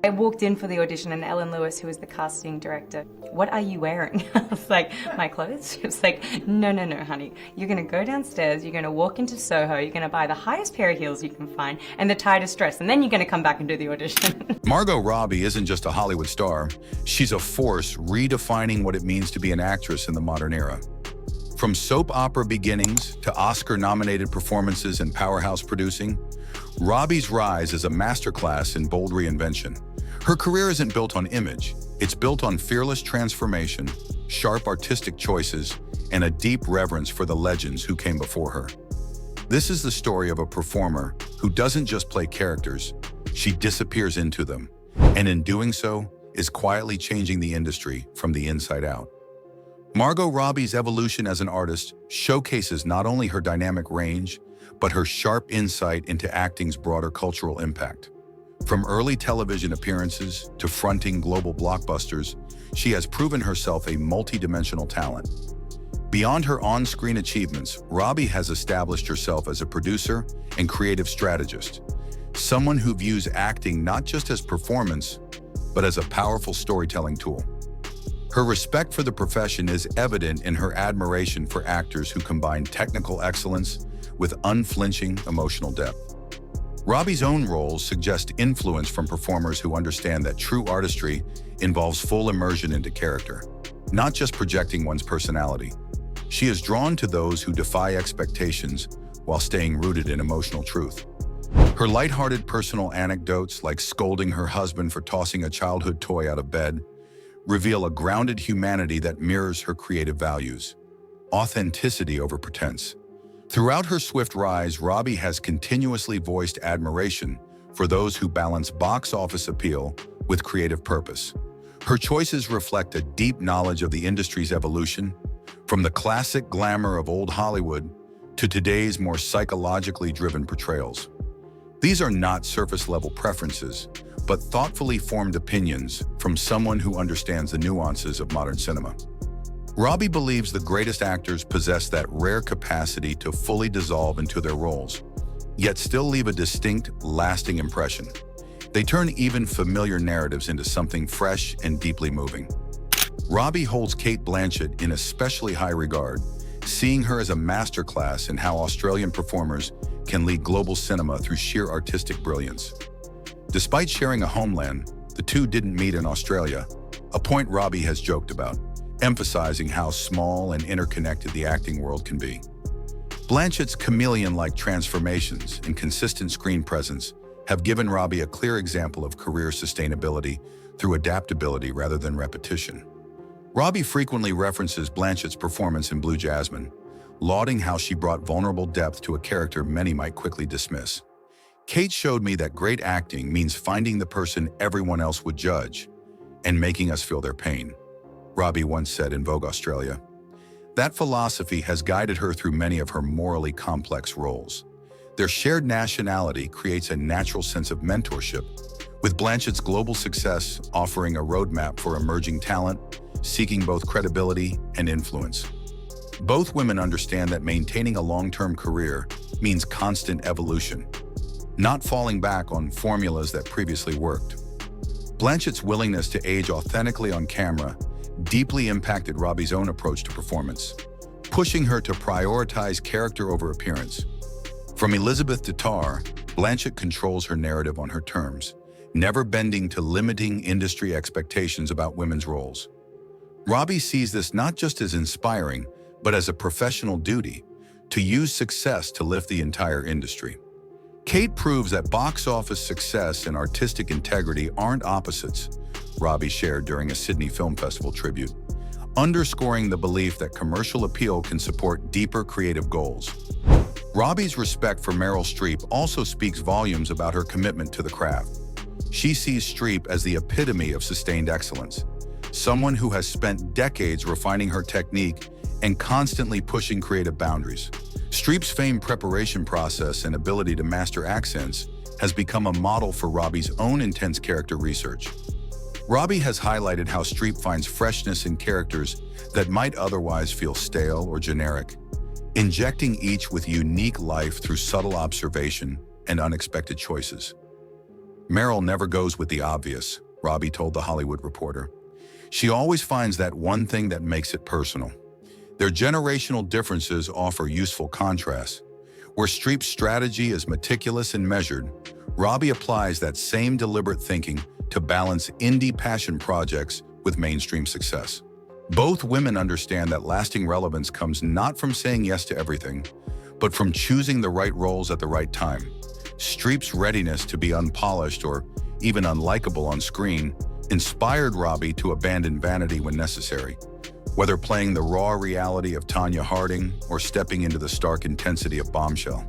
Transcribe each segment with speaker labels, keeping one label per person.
Speaker 1: I walked in for the audition and Ellen Lewis, who was the casting director, "What are you wearing?" I was like, "My clothes?" She was like, "No, no, no, honey. You're gonna go downstairs, you're gonna walk into Soho, you're gonna buy the highest pair of heels you can find and the tightest dress, and then you're gonna come back and do the audition."
Speaker 2: Margot Robbie isn't just a Hollywood star. She's a force redefining what it means to be an actress in the modern era. From soap opera beginnings to Oscar-nominated performances and powerhouse producing, Robbie's rise is a masterclass in bold reinvention. Her career isn't built on image, it's built on fearless transformation, sharp artistic choices, and a deep reverence for the legends who came before her. This is the story of a performer who doesn't just play characters, she disappears into them, and in doing so, is quietly changing the industry from the inside out. Margot Robbie's evolution as an artist showcases not only her dynamic range, but her sharp insight into acting's broader cultural impact. From early television appearances to fronting global blockbusters, she has proven herself a multi-dimensional talent. Beyond her on-screen achievements, Robbie has established herself as a producer and creative strategist, someone who views acting not just as performance, but as a powerful storytelling tool. Her respect for the profession is evident in her admiration for actors who combine technical excellence with unflinching emotional depth. Robbie's own roles suggest influence from performers who understand that true artistry involves full immersion into character, not just projecting one's personality. She is drawn to those who defy expectations while staying rooted in emotional truth. Her lighthearted personal anecdotes, like scolding her husband for tossing a childhood toy out of bed, reveal a grounded humanity that mirrors her creative values. Authenticity over pretense. Throughout her swift rise, Robbie has continuously voiced admiration for those who balance box office appeal with creative purpose. Her choices reflect a deep knowledge of the industry's evolution, from the classic glamour of old Hollywood to today's more psychologically driven portrayals. These are not surface-level preferences, but thoughtfully formed opinions from someone who understands the nuances of modern cinema. Robbie believes the greatest actors possess that rare capacity to fully dissolve into their roles, yet still leave a distinct, lasting impression. They turn even familiar narratives into something fresh and deeply moving. Robbie holds Cate Blanchett in especially high regard, seeing her as a masterclass in how Australian performers can lead global cinema through sheer artistic brilliance. Despite sharing a homeland, the two didn't meet in Australia, a point Robbie has joked about, emphasizing how small and interconnected the acting world can be. Blanchett's chameleon-like transformations and consistent screen presence have given Robbie a clear example of career sustainability through adaptability rather than repetition. Robbie frequently references Blanchett's performance in Blue Jasmine, lauding how she brought vulnerable depth to a character many might quickly dismiss. Cate showed me that great acting means finding the person everyone else would judge and making us feel their pain, Robbie once said in Vogue Australia. That philosophy has guided her through many of her morally complex roles. Their shared nationality creates a natural sense of mentorship, with Blanchett's global success offering a roadmap for emerging talent, seeking both credibility and influence. Both women understand that maintaining a long-term career means constant evolution, not falling back on formulas that previously worked. Blanchett's willingness to age authentically on camera deeply impacted Robbie's own approach to performance, pushing her to prioritize character over appearance. From Elizabeth to Tar, Blanchett controls her narrative on her terms, never bending to limiting industry expectations about women's roles. Robbie sees this not just as inspiring, but as a professional duty to use success to lift the entire industry. Cate proves that box office success and artistic integrity aren't opposites, Robbie shared during a Sydney Film Festival tribute, underscoring the belief that commercial appeal can support deeper creative goals. Robbie's respect for Meryl Streep also speaks volumes about her commitment to the craft. She sees Streep as the epitome of sustained excellence, someone who has spent decades refining her technique and constantly pushing creative boundaries. Streep's famed preparation process and ability to master accents has become a model for Robbie's own intense character research. Robbie has highlighted how Streep finds freshness in characters that might otherwise feel stale or generic, injecting each with unique life through subtle observation and unexpected choices. Meryl never goes with the obvious, Robbie told The Hollywood Reporter. She always finds that one thing that makes it personal. Their generational differences offer useful contrasts. Where Streep's strategy is meticulous and measured, Robbie applies that same deliberate thinking to balance indie passion projects with mainstream success. Both women understand that lasting relevance comes not from saying yes to everything, but from choosing the right roles at the right time. Streep's readiness to be unpolished or even unlikable on screen inspired Robbie to abandon vanity when necessary, whether playing the raw reality of Tonya Harding or stepping into the stark intensity of Bombshell.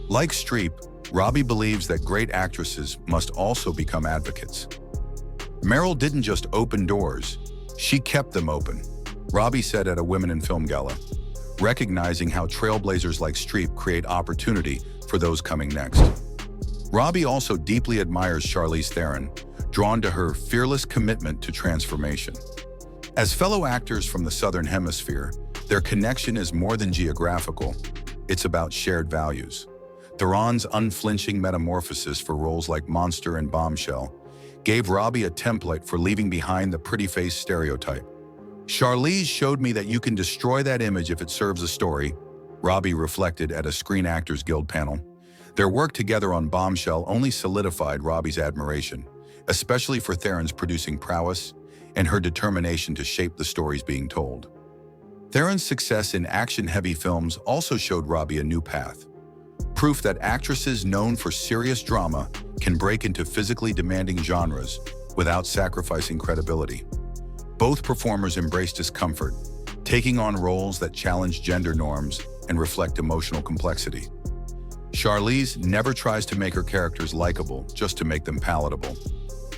Speaker 2: Like Streep, Robbie believes that great actresses must also become advocates. Meryl didn't just open doors, she kept them open, Robbie said at a Women in Film Gala, recognizing how trailblazers like Streep create opportunity for those coming next. Robbie also deeply admires Charlize Theron, drawn to her fearless commitment to transformation. As fellow actors from the Southern Hemisphere, their connection is more than geographical, it's about shared values. Theron's unflinching metamorphosis for roles like Monster and Bombshell gave Robbie a template for leaving behind the pretty face stereotype. Charlize showed me that you can destroy that image if it serves a story, Robbie reflected at a Screen Actors Guild panel. Their work together on Bombshell only solidified Robbie's admiration, especially for Theron's producing prowess and her determination to shape the stories being told. Theron's success in action-heavy films also showed Robbie a new path. Proof that actresses known for serious drama can break into physically demanding genres without sacrificing credibility. Both performers embrace discomfort, taking on roles that challenge gender norms and reflect emotional complexity. Charlize never tries to make her characters likable just to make them palatable,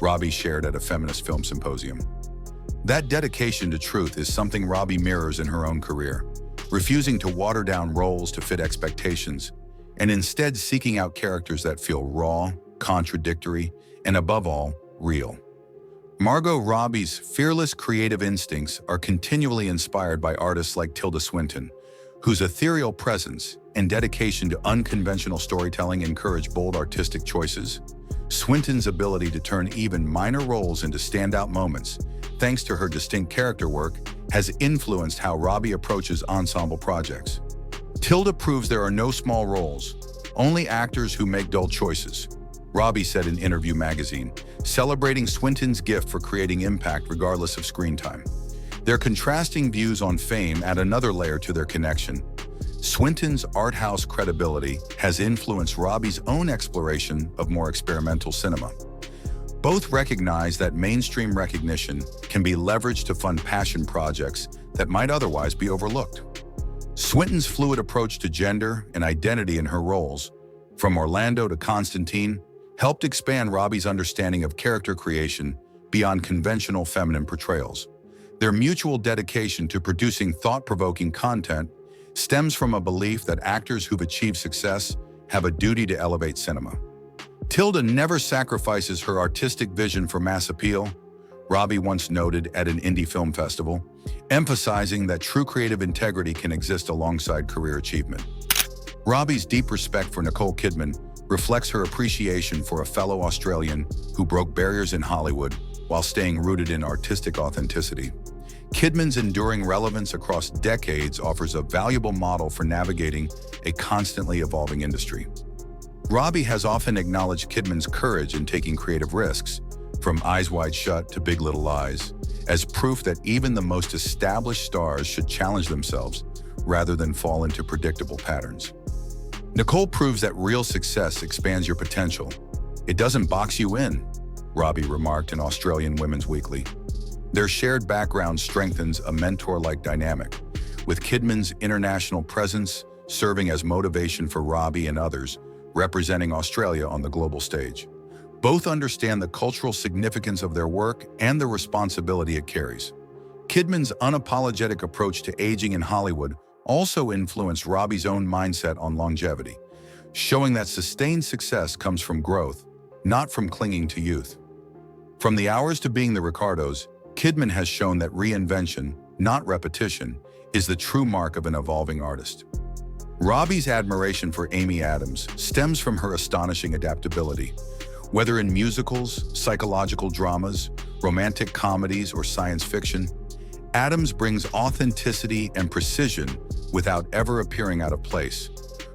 Speaker 2: Robbie shared at a feminist film symposium. That dedication to truth is something Robbie mirrors in her own career, refusing to water down roles to fit expectations, and instead seeking out characters that feel raw, contradictory, and above all, real. Margot Robbie's fearless creative instincts are continually inspired by artists like Tilda Swinton, whose ethereal presence and dedication to unconventional storytelling encourage bold artistic choices. Swinton's ability to turn even minor roles into standout moments, thanks to her distinct character work, has influenced how Robbie approaches ensemble projects. Tilda proves there are no small roles, only actors who make dull choices, Robbie said in Interview magazine, celebrating Swinton's gift for creating impact regardless of screen time. Their contrasting views on fame add another layer to their connection. Swinton's art house credibility has influenced Robbie's own exploration of more experimental cinema. Both recognize that mainstream recognition can be leveraged to fund passion projects that might otherwise be overlooked. Swinton's fluid approach to gender and identity in her roles, from Orlando to Constantine, helped expand Robbie's understanding of character creation beyond conventional feminine portrayals. Their mutual dedication to producing thought-provoking content stems from a belief that actors who've achieved success have a duty to elevate cinema. Tilda never sacrifices her artistic vision for mass appeal, Robbie once noted at an indie film festival, emphasizing that true creative integrity can exist alongside career achievement. Robbie's deep respect for Nicole Kidman reflects her appreciation for a fellow Australian who broke barriers in Hollywood while staying rooted in artistic authenticity. Kidman's enduring relevance across decades offers a valuable model for navigating a constantly evolving industry. Robbie has often acknowledged Kidman's courage in taking creative risks, from Eyes Wide Shut to Big Little Lies, as proof that even the most established stars should challenge themselves rather than fall into predictable patterns. Nicole proves that real success expands your potential. It doesn't box you in, Robbie remarked in Australian Women's Weekly. Their shared background strengthens a mentor-like dynamic, with Kidman's international presence serving as motivation for Robbie and others representing Australia on the global stage. Both understand the cultural significance of their work and the responsibility it carries. Kidman's unapologetic approach to aging in Hollywood also influenced Robbie's own mindset on longevity, showing that sustained success comes from growth, not from clinging to youth. From the Hours to Being the Ricardos, Kidman has shown that reinvention, not repetition, is the true mark of an evolving artist. Robbie's admiration for Amy Adams stems from her astonishing adaptability. Whether in musicals, psychological dramas, romantic comedies, or science fiction, Adams brings authenticity and precision without ever appearing out of place.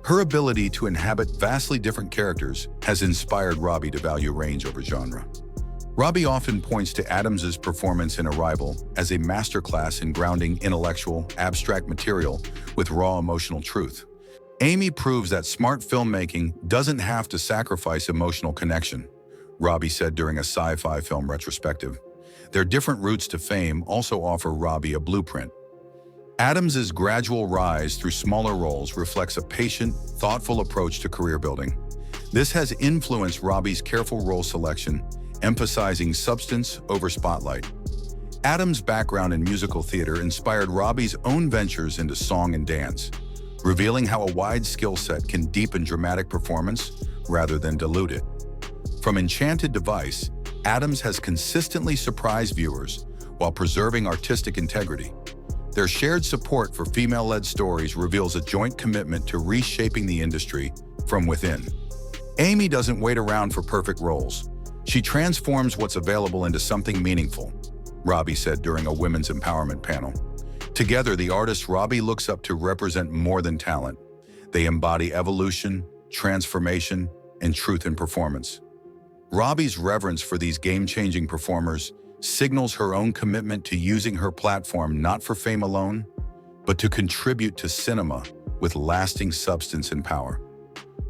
Speaker 2: Her ability to inhabit vastly different characters has inspired Robbie to value range over genre. Robbie often points to Adams's performance in Arrival as a masterclass in grounding intellectual, abstract material with raw emotional truth. Amy proves that smart filmmaking doesn't have to sacrifice emotional connection, Robbie said during a sci-fi film retrospective. Their different routes to fame also offer Robbie a blueprint. Adams's gradual rise through smaller roles reflects a patient, thoughtful approach to career building. This has influenced Robbie's careful role selection, emphasizing substance over spotlight. Adams' background in musical theater inspired Robbie's own ventures into song and dance, revealing how a wide skill set can deepen dramatic performance rather than dilute it. From Enchanted Device, Adams has consistently surprised viewers while preserving artistic integrity. Their shared support for female-led stories reveals a joint commitment to reshaping the industry from within. Amy doesn't wait around for perfect roles. She transforms what's available into something meaningful, Robbie said during a women's empowerment panel. Together, the artists Robbie looks up to represent more than talent. They embody evolution, transformation, and truth in performance. Robbie's reverence for these game-changing performers signals her own commitment to using her platform not for fame alone, but to contribute to cinema with lasting substance and power.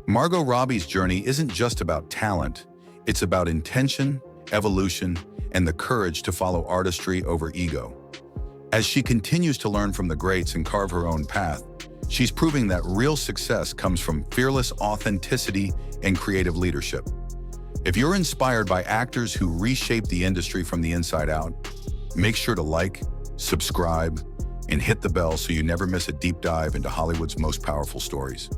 Speaker 2: Margot Robbie's journey isn't just about talent, it's about intention, evolution, and the courage to follow artistry over ego. As she continues to learn from the greats and carve her own path, she's proving that real success comes from fearless authenticity and creative leadership. If you're inspired by actors who reshape the industry from the inside out, make sure to like, subscribe, and hit the bell so you never miss a deep dive into Hollywood's most powerful stories.